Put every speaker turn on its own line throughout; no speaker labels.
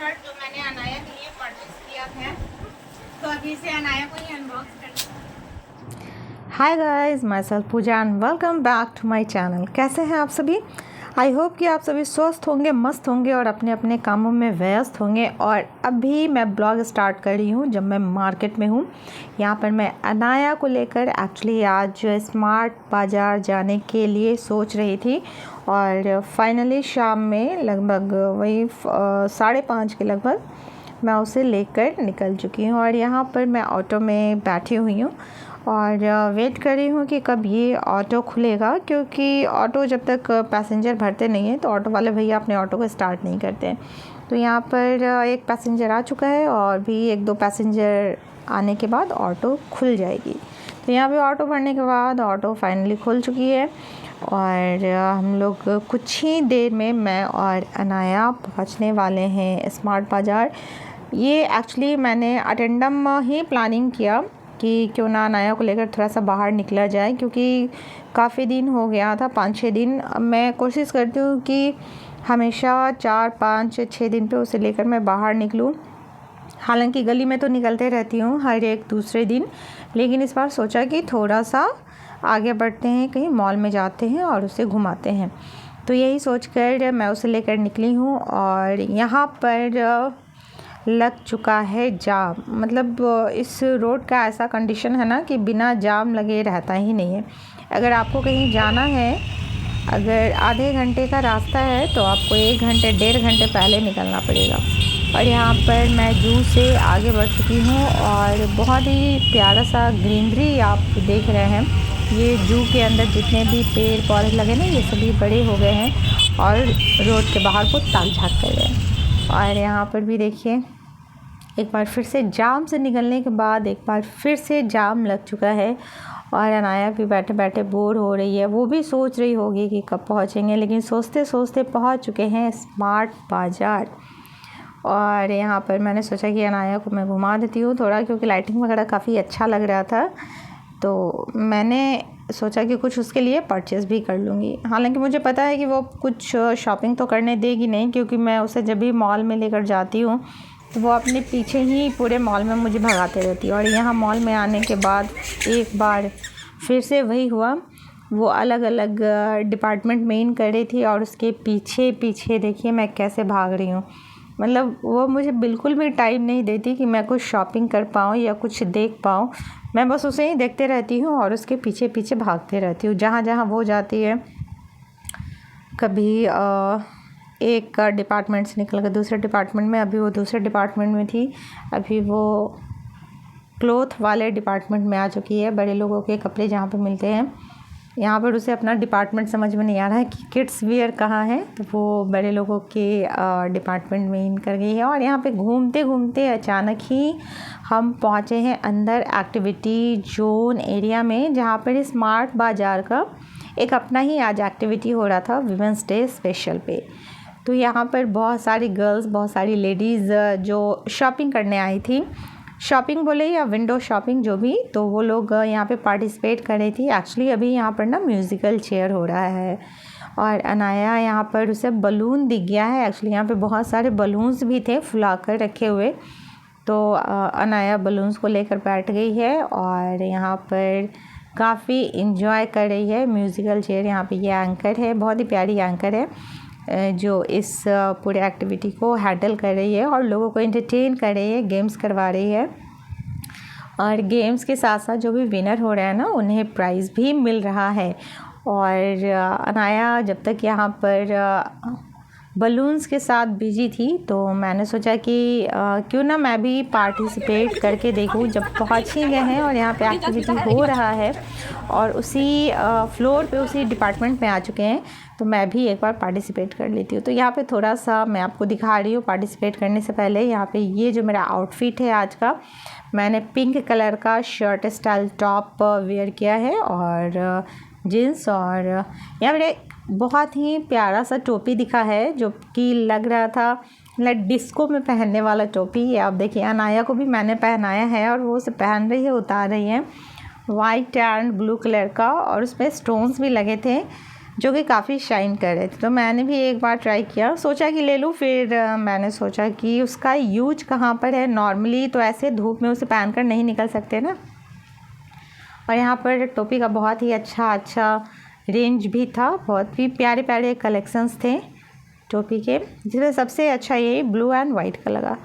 Shirt जो मैंने अनाया के लिए परचेज किया था, तो अभी से अनाया को ही अनबॉक्स कर।
Hi guys, myself Pooja and welcome back to my channel. कैसे हैं आप सभी? आई होप कि आप सभी स्वस्थ होंगे, मस्त होंगे और अपने अपने कामों में व्यस्त होंगे। और अभी मैं ब्लॉग स्टार्ट कर रही हूँ जब मैं मार्केट में हूँ। यहाँ पर मैं अनाया को लेकर एक्चुअली आज स्मार्ट बाज़ार जाने के लिए सोच रही थी और फाइनली शाम में लगभग वही 5:30 के लगभग मैं उसे लेकर निकल चुकी हूँ। और यहाँ पर मैं ऑटो में बैठी हुई हूँ और वेट कर रही हूँ कि कब ये ऑटो खुलेगा, क्योंकि ऑटो जब तक पैसेंजर भरते नहीं हैं तो ऑटो वाले भैया अपने ऑटो को स्टार्ट नहीं करते हैं। तो यहाँ पर एक पैसेंजर आ चुका है और भी 1-2 पैसेंजर आने के बाद ऑटो खुल जाएगी। तो यहाँ पे ऑटो भरने के बाद ऑटो फाइनली खुल चुकी है और हम लोग कुछ ही देर में मैं और अनाया पहुँचने वाले हैं स्मार्ट बाज़ार। ये एक्चुअली मैंने अटेंडम ही प्लानिंग किया कि क्यों ना अनाया को लेकर थोड़ा सा बाहर निकला जाए, क्योंकि काफ़ी दिन हो गया था, 5-6 दिन। मैं कोशिश करती हूँ कि हमेशा 4-5-6 दिन पे उसे लेकर मैं बाहर निकलूँ। हालांकि गली में तो निकलते रहती हूँ हर एक दूसरे दिन, लेकिन इस बार सोचा कि थोड़ा सा आगे बढ़ते हैं, कहीं मॉल में जाते हैं और उसे घुमाते हैं। तो यही सोचकर मैं उसे लेकर निकली हूँ और यहाँ पर लग चुका है जाम। मतलब इस रोड का ऐसा कंडीशन है ना कि बिना जाम लगे रहता ही नहीं है। अगर आपको कहीं जाना है, अगर आधे घंटे का रास्ता है तो आपको 1 घंटे 1.5 घंटे पहले निकलना पड़ेगा। और यहाँ पर मैं जू से आगे बढ़ चुकी हूँ और बहुत ही प्यारा सा ग्रीनरी आप देख रहे हैं। ये जू के अंदर जितने भी पेड़ पौधे लगे ना, ये सभी बड़े हो गए हैं और रोड के बाहर को ताक झाँक कर गए हैं। और यहाँ पर भी देखिए, एक बार फिर से जाम से निकलने के बाद एक बार फिर से जाम लग चुका है। और अनाया भी बैठे बैठे बोर हो रही है। वो भी सोच रही होगी कि कब पहुँचेंगे, लेकिन सोचते सोचते पहुँच चुके हैं स्मार्ट बाज़ार। और यहाँ पर मैंने सोचा कि अनाया को मैं घुमा देती हूँ थोड़ा, क्योंकि लाइटिंग वगैरह काफ़ी अच्छा लग रहा था। तो मैंने सोचा कि कुछ उसके लिए परचेज़ भी कर लूँगी। हालांकि मुझे पता है कि वो कुछ शॉपिंग तो करने देगी नहीं, क्योंकि मैं उसे जब भी मॉल में लेकर जाती हूँ तो वो अपने पीछे ही पूरे मॉल में मुझे भगाते रहती है। और यहाँ मॉल में आने के बाद एक बार फिर से वही हुआ। वो अलग अलग डिपार्टमेंट में इन कर रही थी और उसके पीछे पीछे देखिए मैं कैसे भाग रही हूँ। मतलब वो मुझे बिल्कुल भी टाइम नहीं देती कि मैं कुछ शॉपिंग कर पाऊँ या कुछ देख पाऊँ। मैं बस उसे ही देखते रहती हूँ और उसके पीछे पीछे भागते रहती हूँ जहाँ जहाँ वो जाती है। कभी एक डिपार्टमेंट से निकल कर दूसरे डिपार्टमेंट में, अभी वो दूसरे डिपार्टमेंट में थी, अभी वो क्लोथ वाले डिपार्टमेंट में आ चुकी है, बड़े लोगों के कपड़े जहाँ पे मिलते हैं। यहाँ पर उसे अपना डिपार्टमेंट समझ में नहीं आ रहा है कि किड्स वियर कहाँ है, तो वो बड़े लोगों के डिपार्टमेंट में इन कर गई है। और यहाँ पे घूमते घूमते अचानक ही हम पहुँचे हैं अंदर एक्टिविटी जोन एरिया में, जहाँ पर स्मार्ट बाज़ार का एक अपना ही आज एक्टिविटी हो रहा था विमेंस डे स्पेशल पे। तो यहाँ पर बहुत सारी गर्ल्स, बहुत सारी लेडीज़ जो शॉपिंग करने आई थी, शॉपिंग बोले या विंडो शॉपिंग जो भी, तो वो लोग यहाँ पे पार्टिसिपेट कर रही थी। एक्चुअली अभी यहाँ पर ना म्यूज़िकल चेयर हो रहा है और अनाया यहाँ पर उसे बलून दिख गया है। एक्चुअली यहाँ पे बहुत सारे बलून्स भी थे फुलाकर रखे हुए, तो अनाया बलून्स को लेकर बैठ गई है और यहाँ पर काफ़ी इंजॉय कर रही है म्यूज़िकल चेयर। यहाँ पे ये एंकर है, बहुत ही प्यारी एंकर है जो इस पूरे एक्टिविटी को हैंडल कर रही है और लोगों को एंटरटेन कर रही है, गेम्स करवा रही है। और गेम्स के साथ साथ जो भी विनर हो रहा है ना, उन्हें प्राइज़ भी मिल रहा है। और अनाया जब तक यहाँ पर बलून्स के साथ बिजी थी, तो मैंने सोचा कि क्यों ना मैं भी पार्टिसिपेट करके देखूँ। जब पहुँच ही गए हैं और यहाँ पे एक्टिविटी हो रहा है और उसी फ्लोर पे उसी डिपार्टमेंट में आ चुके हैं, तो मैं भी एक बार पार्टिसिपेट कर लेती हूँ। तो यहाँ पे थोड़ा सा मैं आपको दिखा रही हूँ पार्टिसिपेट करने से पहले। यहाँ पे ये जो मेरा आउटफिट है आज का, मैंने पिंक कलर का शर्ट स्टाइल टॉप वेयर किया है और जीन्स, और यहाँ पर बहुत ही प्यारा सा टोपी दिखा है जो कि लग रहा था मतलब डिस्को में पहनने वाला टोपी। ये आप देखिए, अनाया को भी मैंने पहनाया है और वो उसे पहन रही है, उतार रही है। वाइट एंड ब्लू कलर का और उसमें स्टोन्स भी लगे थे। जो कि काफ़ी शाइन कर रहे थे। तो मैंने भी एक बार ट्राई किया, सोचा कि ले लूँ, फिर मैंने सोचा कि उसका यूज कहाँ पर है। नॉर्मली तो ऐसे धूप में उसे पहन कर नहीं निकल सकते ना। और यहाँ पर टोपी का बहुत ही अच्छा रेंज भी था, बहुत ही प्यारे प्यारे कलेक्शंस थे टोपी के, जिसमें सबसे अच्छा यही ब्लू एंड वाइट का लगा।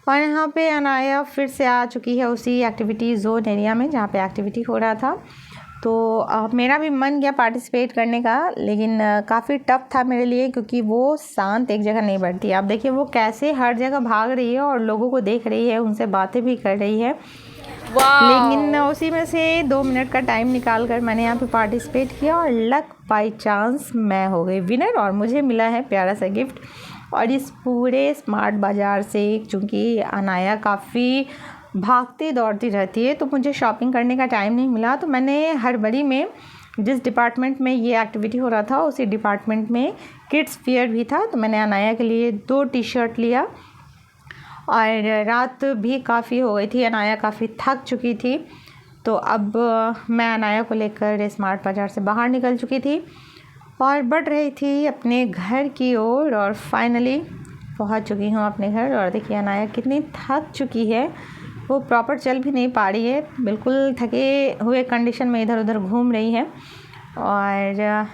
और यहाँ पे अनाया फिर से आ चुकी है उसी एक्टिविटी जोन एरिया में जहाँ पे एक्टिविटी हो रहा था। तो मेरा भी मन गया पार्टिसिपेट करने का, लेकिन काफ़ी टफ था मेरे लिए, क्योंकि वो शांत एक जगह नहीं बैठती। आप देखिए वो कैसे हर जगह भाग रही है और लोगों को देख रही है, उनसे बातें भी कर रही है। लेकिन उसी में से 2 मिनट का टाइम निकाल कर मैंने यहाँ पे पार्टिसिपेट किया और लक बाई चांस मैं हो गई विनर और मुझे मिला है प्यारा सा गिफ्ट। और इस पूरे स्मार्ट बाज़ार से, चूँकि अनाया काफ़ी भागती दौड़ती रहती है, तो मुझे शॉपिंग करने का टाइम नहीं मिला। तो मैंने हड़बड़ी में, जिस डिपार्टमेंट में ये एक्टिविटी हो रहा था उसी डिपार्टमेंट में किड्स वियर भी था, तो मैंने अनाया के लिए 2 टी-शर्ट लिया। और रात भी काफ़ी हो गई थी, अनाया काफ़ी थक चुकी थी। तो अब मैं अनाया को लेकर स्मार्ट बाज़ार से बाहर निकल चुकी थी और बढ़ रही थी अपने घर की ओर, और फाइनली पहुंच चुकी हूं अपने घर। और देखिए अनाया कितनी थक चुकी है, वो प्रॉपर चल भी नहीं पा रही है, बिल्कुल थके हुए कंडीशन में इधर उधर घूम रही है। और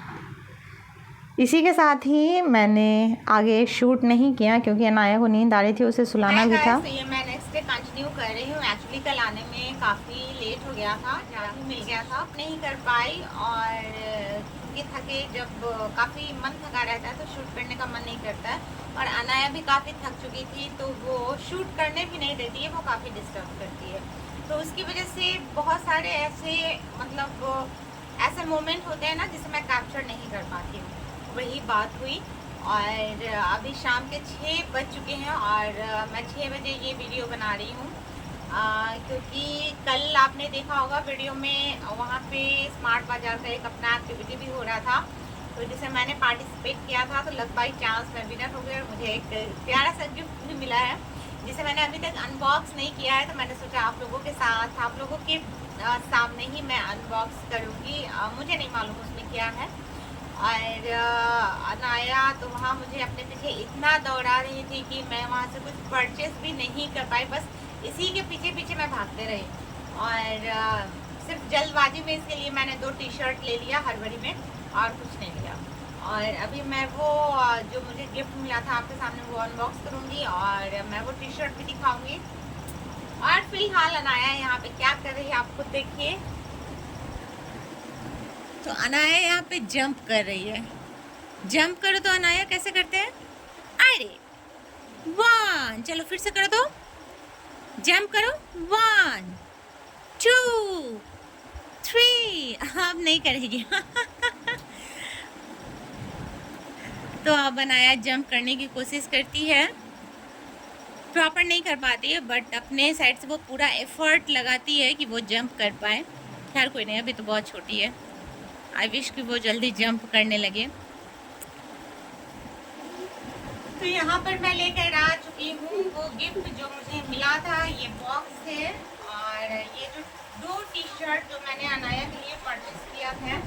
इसी के साथ ही मैंने आगे शूट नहीं किया, क्योंकि अनाया को नींद आ रही थी, उसे सुलाना भी था।
तो ये मैं नेक्स्ट डे कंटिन्यू कर रही हूँ। एक्चुअली कल आने में काफ़ी लेट हो गया था, जहाँ मिल गया था नहीं कर पाई। और ये थके, जब काफ़ी मन थका रहता है तो शूट करने का मन नहीं करता है। और अनाया भी काफ़ी थक चुकी थी, तो वो शूट करने भी नहीं देती है, वो काफ़ी डिस्टर्ब करती है। तो उसकी वजह से बहुत सारे ऐसे ऐसे मोमेंट होते हैं ना जिसे मैं कैप्चर नहीं कर पाती हूँ, वही बात हुई। और अभी शाम के 6 बज चुके हैं और मैं 6 बजे ये वीडियो बना रही हूँ, क्योंकि कल आपने देखा होगा वीडियो में, वहाँ पे स्मार्ट बाज़ार का एक अपना एक्टिविटी भी हो रहा था, तो जिसे मैंने पार्टिसिपेट किया था। तो लक बाई चांस मैं विनर हो गई और मुझे एक प्यारा सा गिफ्ट भी मिला है, जिसे मैंने अभी तक अनबॉक्स नहीं किया है। तो मैंने सोचा आप लोगों के साथ, आप लोगों के सामने ही मैं अनबॉक्स करूँगी। मुझे नहीं मालूम उसमें क्या है। और अनाया तो वहाँ मुझे अपने पीछे इतना दौड़ा रही थी कि मैं वहाँ से कुछ परचेस भी नहीं कर पाई, बस इसी के पीछे पीछे मैं भागते रही। और सिर्फ जल्दबाजी में इसके लिए मैंने 2 टी-शर्ट ले लिया हड़बड़ी में, और कुछ नहीं लिया। और अभी मैं वो जो मुझे गिफ्ट मिला था आपके सामने वो अनबॉक्स करूँगी, और मैं वो टी-शर्ट भी दिखाऊँगी। और फिलहाल अनाया यहाँ पे क्या कर रही है आप खुद देखिए। तो अनाया यहाँ पे जंप कर रही है। जंप करो तो अनाया कैसे करते हैं? अरे 1, चलो फिर से करो तो, जंप करो 1 2 3। अब नहीं करेगी। तो अब अनाया जंप करने की कोशिश करती है, प्रॉपर नहीं कर पाती है, बट अपने साइड से वो पूरा एफर्ट लगाती है कि वो जंप कर पाए। खैर कोई नहीं, अभी तो बहुत छोटी है, आई विश कि वो जल्दी जंप करने लगे। तो यहाँ पर मैं लेकर आ चुकी हूँ वो गिफ्ट जो मुझे मिला था, ये बॉक्स है। और ये जो 2 टी-शर्ट जो मैंने अनाया के लिए परचेस किया था,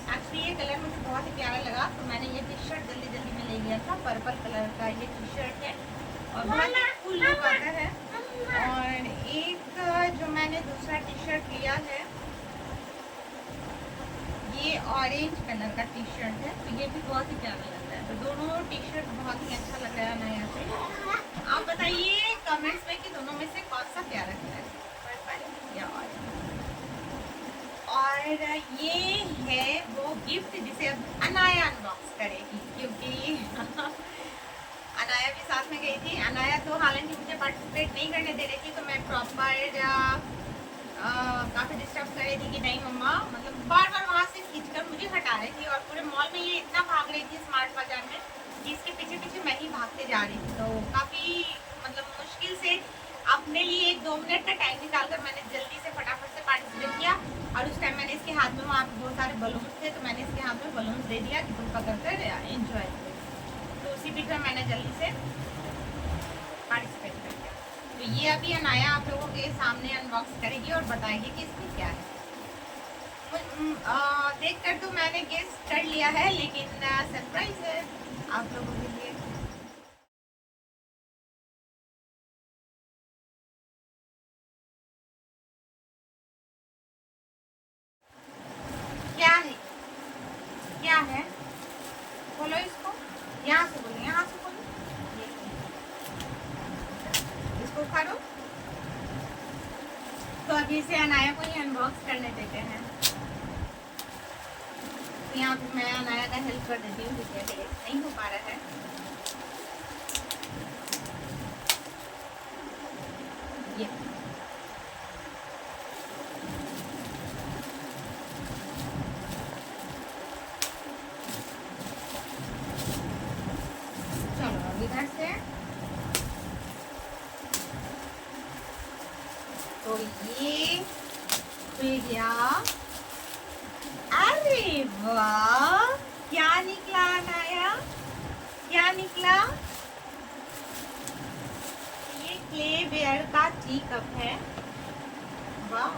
एक्चुअली ये कलर मुझे बहुत ही प्यारा लगा, तो मैंने ये टी-शर्ट जल्दी जल्दी में ले लिया था। पर्पल कलर का ये टी-शर्ट है और बहुत ही कूल लुक आता है। और एक जो मैंने दूसरा टी-शर्ट लिया है, ये ऑरेंज कलर का टी-शर्ट है, तो ये भी बहुत ही प्यारा लग रहा है। तो दोनों टी-शर्ट बहुत ही अच्छा लग रहा है नया से। आप बताइए कमेंट्स में कि दोनों में से कौन सा प्यारा लग रहा है, पर्पल या ऑरेंज। और ये है वो गिफ्ट जिसे अब अनाया अनबॉक्स करेगी, क्योंकि अनाया भी साथ में गई थी। अनाया तो हालांकि मुझे पार्टिसिपेट नहीं करने दे रही थी, तो मैं प्रॉपर काफ़ी डिस्टर्ब कर रही थी कि नहीं मम्मा, मतलब बार बार वहाँ से खींचकर मुझे हटा रही थी। और पूरे मॉल में ये इतना भाग रही थी स्मार्ट बाजार में कि इसके पीछे पीछे मैं ही भागते जा रही थी। तो काफ़ी मतलब मुश्किल से अपने लिए 1-2 मिनट का टाइम निकालकर मैंने जल्दी से फटाफट से पार्टिसिपेट किया। और उस टाइम मैंने इसके हाथ में, वहाँ पे बहुत सारे बलून्स थे, तो मैंने इसके हाथ में बलून्स दे दिया कि तुम पकड़ कर एंजॉय करो। तो उसी बीच में मैंने जल्दी से पार्टिसिपेट कर दिया। तो ये अभी अनाया आप लोगों के सामने अनबॉक्स करेगी और बताएगी कि इसमें क्या है। देख कर तो मैंने गेस कर लिया है, लेकिन सरप्राइज है आप लोगों के लिए। क्या है? क्या है? बोलो इसको, यहाँ से बोलो, यहाँ से बोलो। इसको उखाड़ो। तो अभी से अनाया को ही अनबॉक्स करने देते हैं। तो यहाँ पे मैं अनाया का हेल्प कर देती हूँ, क्योंकि नहीं हो पा रहा है। ये चलो अब इधर से, तो ये खुल गया। अरे वाह, क्या निकला अनाया? क्या निकला? ये क्ले वेयर का टी कप है। वाह,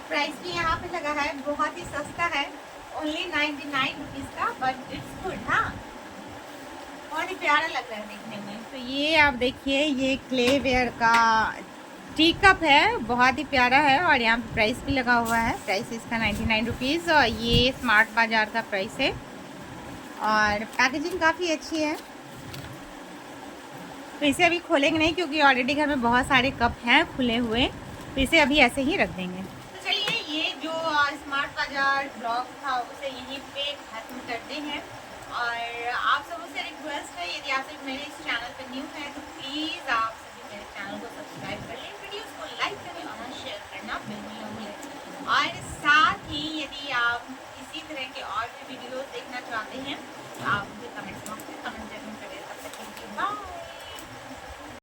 प्राइस भी यहाँ पे लगा है, बहुत ही सस्ता है, ओनली 99 रुपीज का, बट इट्स गुड। हाँ, बहुत ही प्यारा लग रहा है देखने में। तो ये आप देखिए, ये क्ले वेयर का टी कप है, बहुत ही प्यारा है, और यहाँ पे प्राइस भी लगा हुआ है। प्राइस इसका 99 रुपीज़, और ये स्मार्ट बाज़ार का प्राइस है, और पैकेजिंग काफ़ी अच्छी है। तो इसे अभी खोलेंगे नहीं, क्योंकि ऑलरेडी घर में बहुत सारे कप हैं खुले हुए, तो इसे अभी ऐसे ही रख देंगे। तो चलिए, ये जो स्मार्ट बाज़ार ब्लॉग था उसे यहीं पे खत्म करते हैं। और आप सबों से रिक्वेस्ट है, यदि आप मेरे इस चैनल पर न्यू है तो प्लीज़ आप सभी मेरे चैनल को सब्सक्राइब कर लें, वीडियोस को लाइक करें और शेयर करना बिल्कुल न भूलें। और साथ ही यदि आप इसी तरह के और भी वीडियोस देखना चाहते हैं तो आप मुझे कमेंट बॉक्स में कमेंट करना